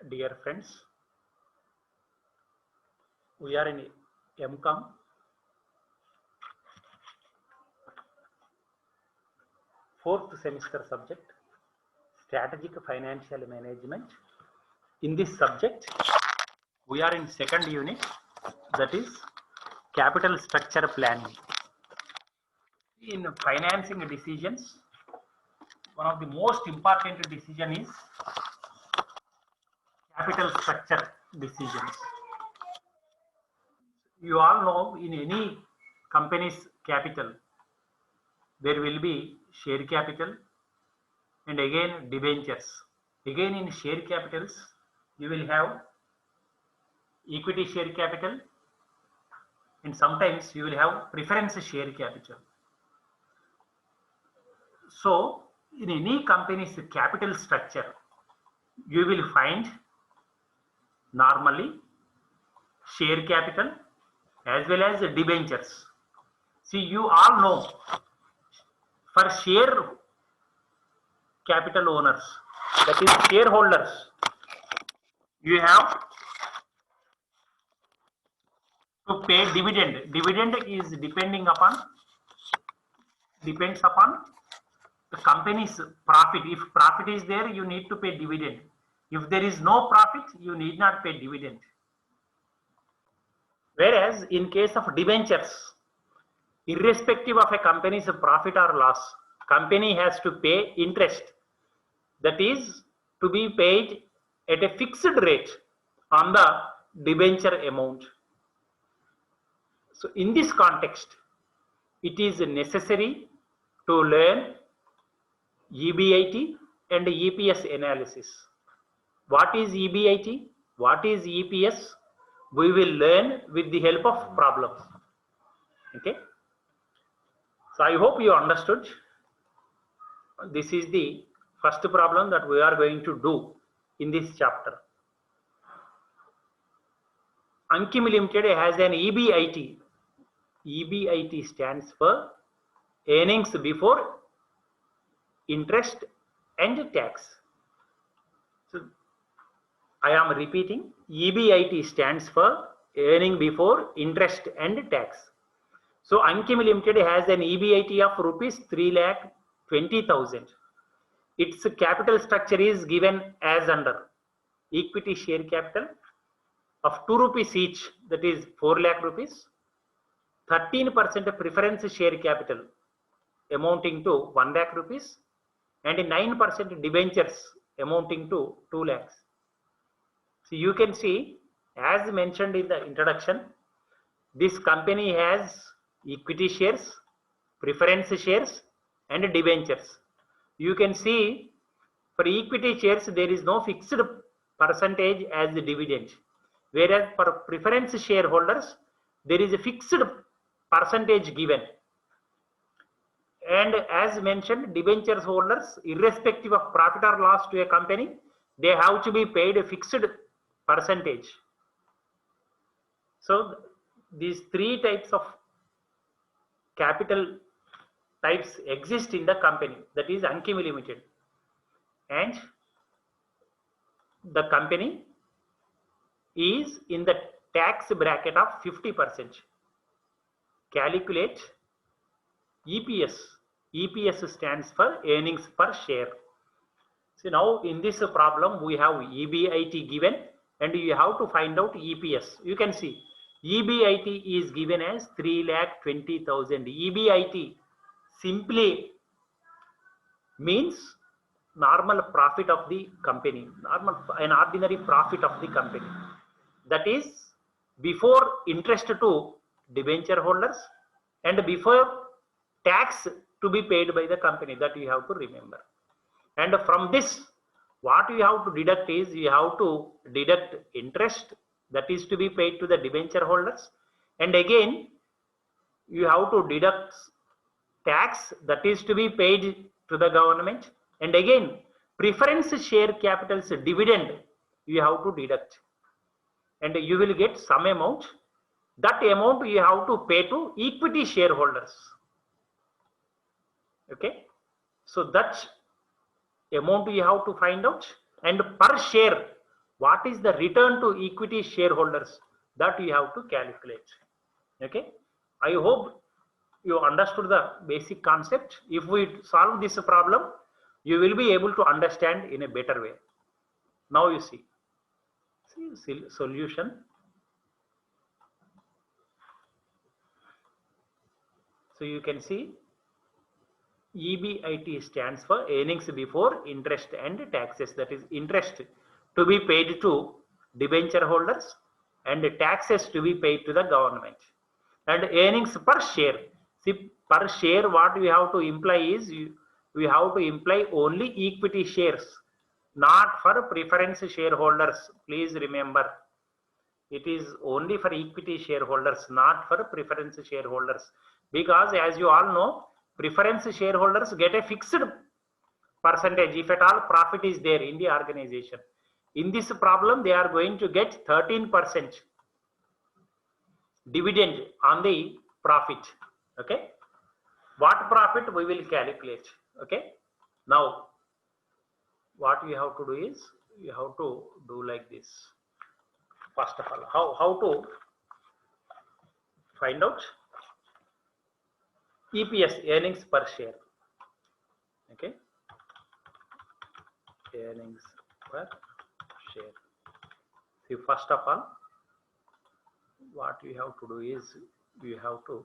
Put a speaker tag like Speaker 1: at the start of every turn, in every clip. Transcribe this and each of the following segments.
Speaker 1: Dear friends, we are in MCOM fourth semester subject, Strategic Financial Management. In this subject, we are in second unit, that is Capital Structure Planning. In financing decisions, one of the most important decision is capital structure decisions. You all know in any company's capital, there will be share capital and again debentures. Again in share capitals, you will have equity share capital and sometimes you will have preference share capital. So in any company's capital structure, you will find normally share capital as well as debentures. See, you all know for share capital owners, that is shareholders, you have to pay dividend. Dividend is depends upon the company's profit. If profit is there, you need to pay dividend. If there is no profit, you need not pay dividend. Whereas in case of debentures, irrespective of a company's profit or loss, company has to pay interest, that is to be paid at a fixed rate on the debenture amount. So in this context, it is necessary to learn EBIT and EPS analysis. What is EBIT? What is EPS? We will learn with the help of problems. Okay. So I hope you understood. This is the first problem that we are going to do in this chapter. Ankim Limited has an EBIT. EBIT stands for earnings before interest and tax. So I am repeating, EBIT stands for earning before interest and tax. So Ankim Limited has an EBIT of rupees 3,20,000. Its capital structure is given as under: equity share capital of 2 rupees each, that is 4 lakh rupees, 13% preference share capital amounting to 1 lakh rupees, and 9% debentures amounting to 2 lakhs. So you can see, as mentioned in the introduction, this company has equity shares, preference shares, and debentures. You can see for equity shares there is no fixed percentage as the dividend, whereas for preference shareholders there is a fixed percentage given. And as mentioned, debentures holders, irrespective of profit or loss to a company, they have to be paid a fixed percentage. So these three types of capital types exist in the company, that is Ankim Limited, and the company is in the tax bracket of 50%. Calculate EPS. EPS stands for earnings per share. So now in this problem we have EBIT given and you have to find out EPS. You can see EBIT is given as 3,20,000. EBIT simply means normal profit of the company, an ordinary profit of the company. That is before interest to debenture holders and before tax to be paid by the company, that you have to remember. And from this, what you have to deduct is, you have to deduct interest that is to be paid to the debenture holders, and again you have to deduct tax that is to be paid to the government, and again preference share capital's dividend you have to deduct, and you will get some amount. That amount you have to pay to equity shareholders. Okay, so that amount you have to find out, and per share what is the return to equity shareholders, that you have to calculate. Okay, I hope you understood the basic concept. If we solve this problem, you will be able to understand in a better way. Now you see solution. So you can see EBIT stands for earnings before interest and taxes, that is interest to be paid to debenture holders and taxes to be paid to the government, and earnings per share. See, per share what we have to imply is we have to imply only equity shares, not for preference shareholders. Please remember, it is only for equity shareholders, not for preference shareholders, because as you all know, preference shareholders get a fixed percentage if at all profit is there in the organization. In this problem, they are going to get 13% dividend on the profit. Okay, what profit we will calculate. Okay, now what we have to do is you have to do like this. First of all, how to find out EPS, earnings per share. Okay, earnings per share. See, first of all, what we have to do is we have to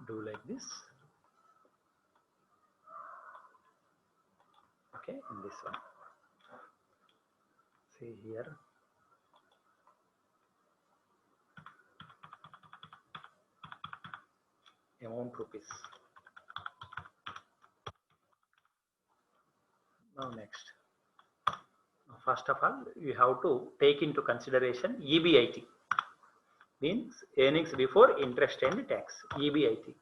Speaker 1: do like this. Okay, in this one, see here, amount rupees. Now next, first of all, you have to take into consideration EBIT, means earnings before interest and tax. EBIT.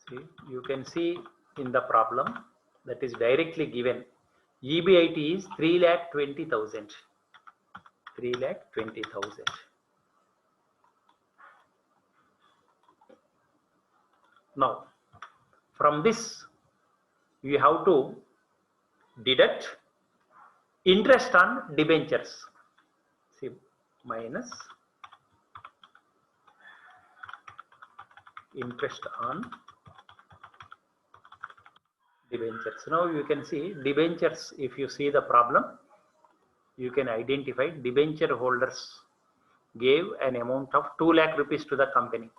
Speaker 1: See, you can see in the problem that is directly given. EBIT is 3,20,000. 3,20,000. Now, from this, you have to deduct interest on debentures. See, minus interest on debentures. Now you can see debentures. If you see the problem, you can identify debenture holders gave an amount of 2 lakh rupees to the company.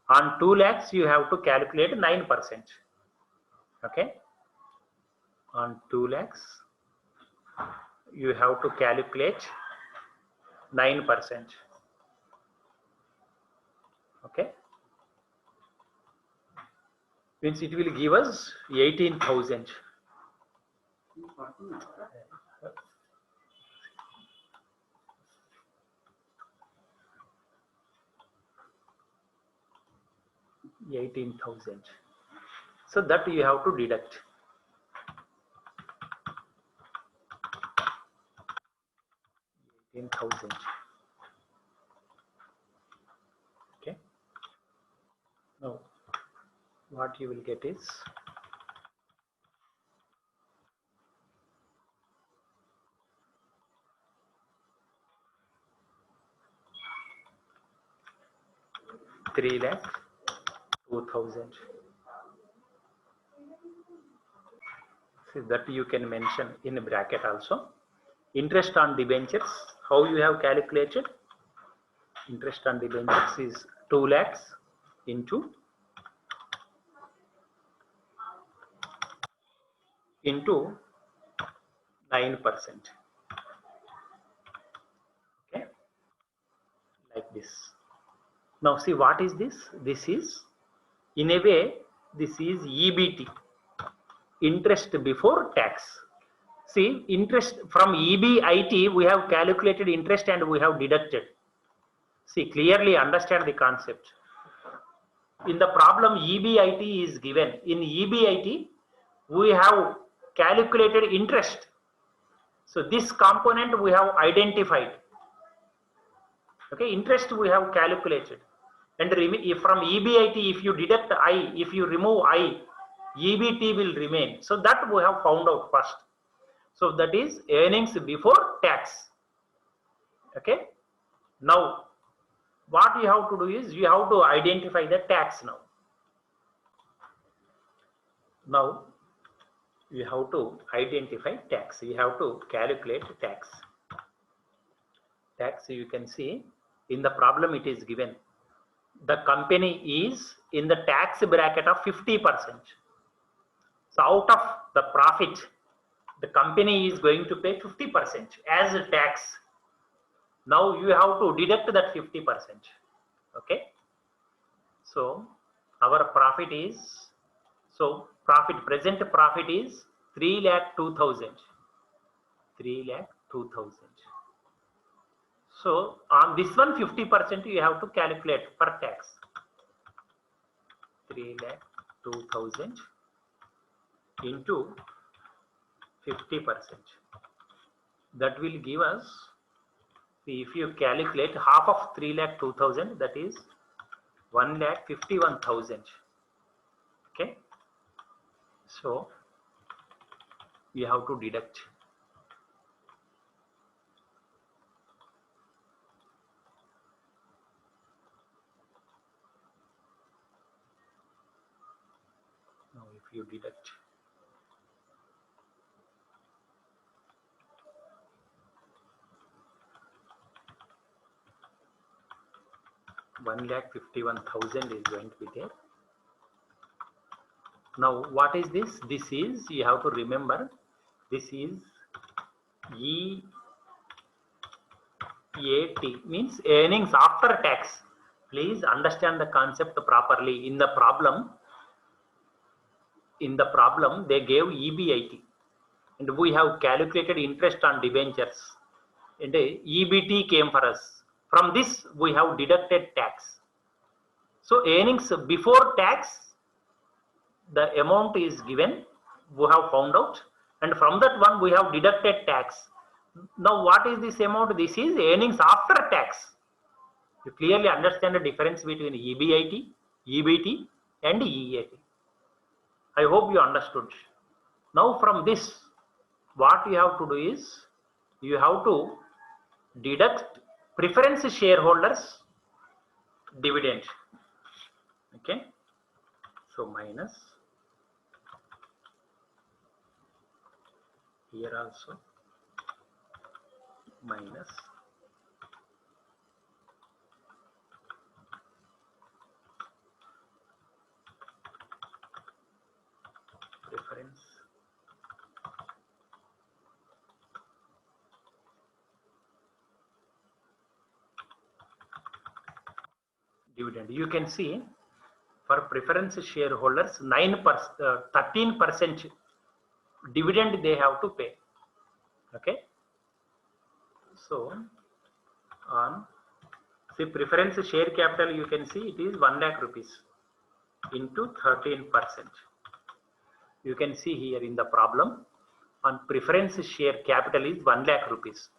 Speaker 1: On 2 lakhs, you have to calculate 9%. Okay. On 2 lakhs, you have to calculate 9%. Okay. Means it will give us 18,000. So that you have to deduct. Okay. Now, what you will get is $3,02,000. See, that you can mention in a bracket also. Interest on debentures, how you have calculated? Interest on debentures is 2 lakhs into 9%. Okay, like this. Now see, what is this? This is, in a way, this is EBT, interest before tax. See, interest from EBIT, we have calculated interest and we have deducted. See, clearly understand the concept. In the problem, EBIT is given. In EBIT, we have calculated interest. So this component we have identified. Okay, interest we have calculated. And if from EBIT, if you deduct I, if you remove I, EBT will remain. So that we have found out first. So that is earnings before tax. Okay. Now, what you have to do is you have to identify the tax now. Now, you have to identify tax. You have to calculate tax. Tax, you can see in the problem it is given. The company is in the tax bracket of 50%. So out of the profit, the company is going to pay 50% as a tax. Now you have to deduct that 50%. Okay. So our profit is, so profit, present profit is 3,02,000. 3,02,000. So on this one 50% you have to calculate for tax. 3,02,000 into 50%. That will give us, if you calculate half of 3,02,000, that is 1,51,000. Okay. So you have to deduct. Now if you deduct 1,51,000 is going to be there. Now what is this? This is, you have to remember, this is EAT, means earnings after tax. Please understand the concept properly. In the problem they gave EBIT and we have calculated interest on debentures and EBT came for us. From this we have deducted tax. So earnings before tax, the amount is given, we have found out, and from that one we have deducted tax. Now what is this amount? This is earnings after tax. You clearly understand the difference between EBIT, EBT and EAT. I hope you understood. Now from this, what you have to do is, you have to deduct preference shareholders dividend. Okay. So minus, here also minus preference dividend. You can see for preference shareholders 13% dividend they have to pay. Okay. So on, see, preference share capital, you can see it is 1 lakh rupees into 13%. You can see here in the problem, on preference share capital is 1 lakh rupees.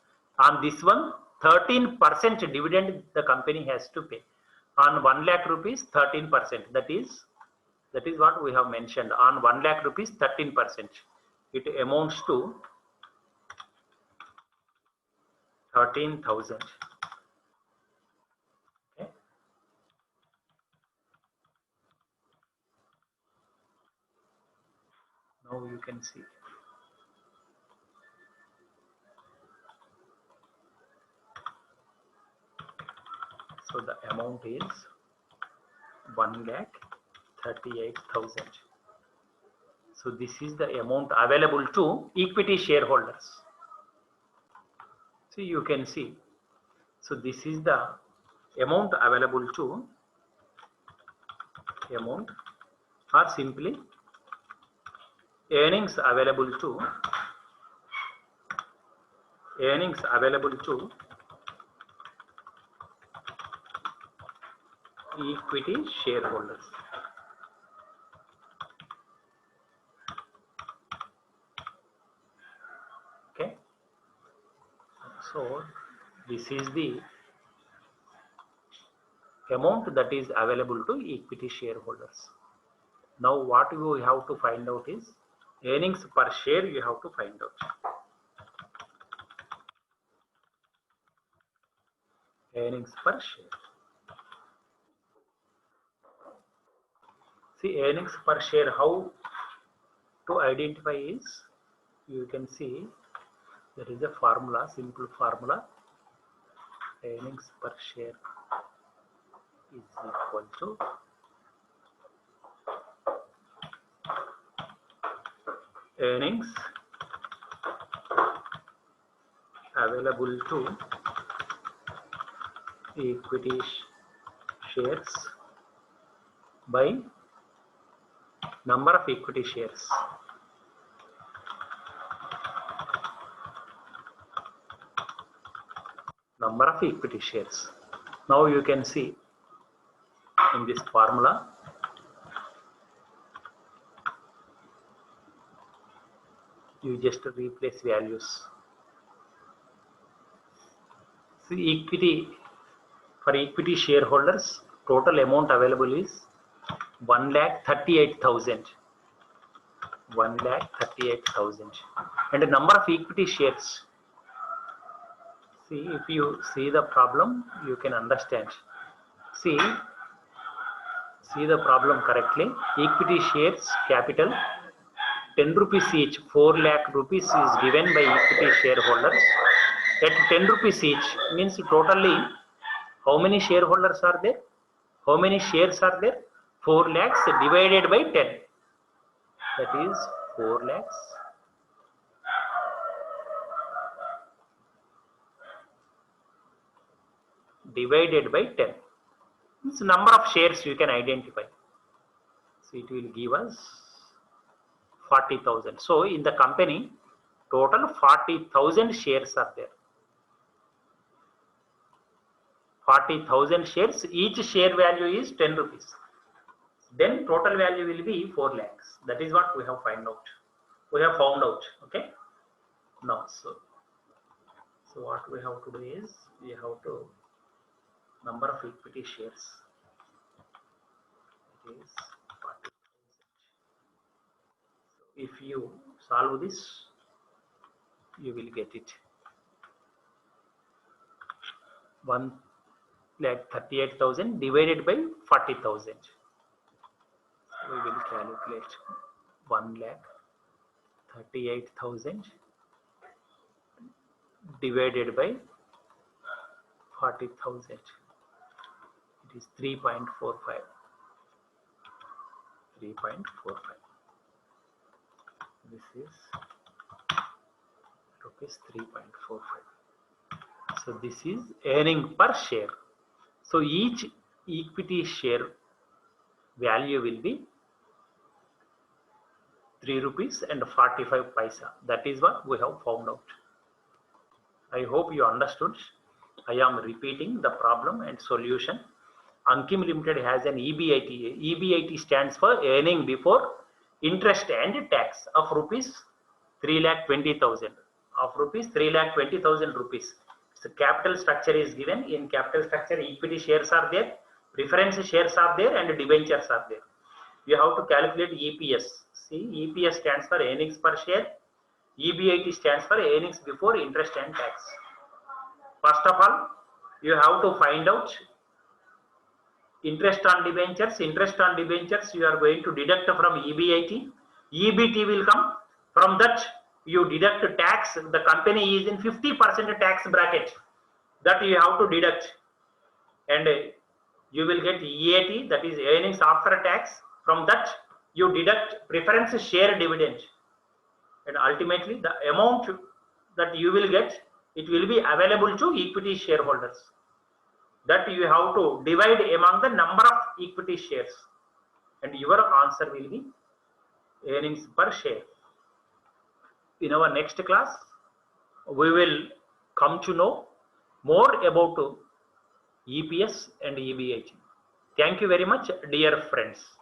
Speaker 1: On this one, 13% dividend the company has to pay. On 1 lakh rupees, 13%. That is what we have mentioned. On 1 lakh rupees, 13%. It amounts to 13,000. Okay. Now you can see. So the amount is 1,38,000. So this is the amount available to equity shareholders. So you can see. So this is the amount available to, amount, or simply earnings available to equity shareholders. Okay. So this is the amount that is available to equity shareholders. Now what you have to find out is earnings per share. You have to find out earnings per share. See, earnings per share, how to identify is, you can see there is a formula, simple formula. Earnings per share is equal to earnings available to equity shares by number of equity shares. Number of equity shares. Now you can see in this formula, you just replace values. See, equity, for equity shareholders, total amount available is 1,38,000. 1,38,000. And the number of equity shares. See, if you see the problem, you can understand. See the problem correctly. Equity shares capital 10 rupees each, 4 lakh rupees is given by equity shareholders. At 10 rupees each means totally how many shareholders are there? How many shares are there? 4 lakhs divided by 10. That is 4 lakhs divided by 10. It's number of shares you can identify. So it will give us 40,000. So in the company, total 40,000 shares are there. 40,000 shares, each share value is 10 rupees. Then total value will be 4 lakhs. That is what we have found out. Okay. Now, so what we have to do is, we have to number of equity shares. It is 40,000. So if you solve this, you will get it. 1,38,000 divided by 40,000. We will calculate 1,38,000 divided by 40,000. It is 3.45. 3.45. This is rupees 3.45. So this is earning per share. So each equity share value will be 3 rupees and 45 paisa. That is what we have found out. I hope you understood. I am repeating the problem and solution. Ankim Limited has an EBIT. EBIT stands for earning before interest and tax of rupees 3,20,000. Of rupees 3,20,000 rupees. So capital structure is given. In capital structure, equity shares are there, preference shares are there, and debentures are there. You have to calculate EPS. See, EPS stands for earnings per share. EBIT stands for earnings before interest and tax. First of all, you have to find out interest on debentures. Interest on debentures you are going to deduct from EBIT. EBT will come. From that you deduct tax. The company is in 50% tax bracket. That you have to deduct. And you will get EAT, that is earnings after tax. From that you deduct preference share dividend. And ultimately the amount that you will get, it will be available to equity shareholders. That you have to divide among the number of equity shares, and your answer will be earnings per share. In our next class, we will come to know more about EPS and EBIT. Thank you very much, dear friends.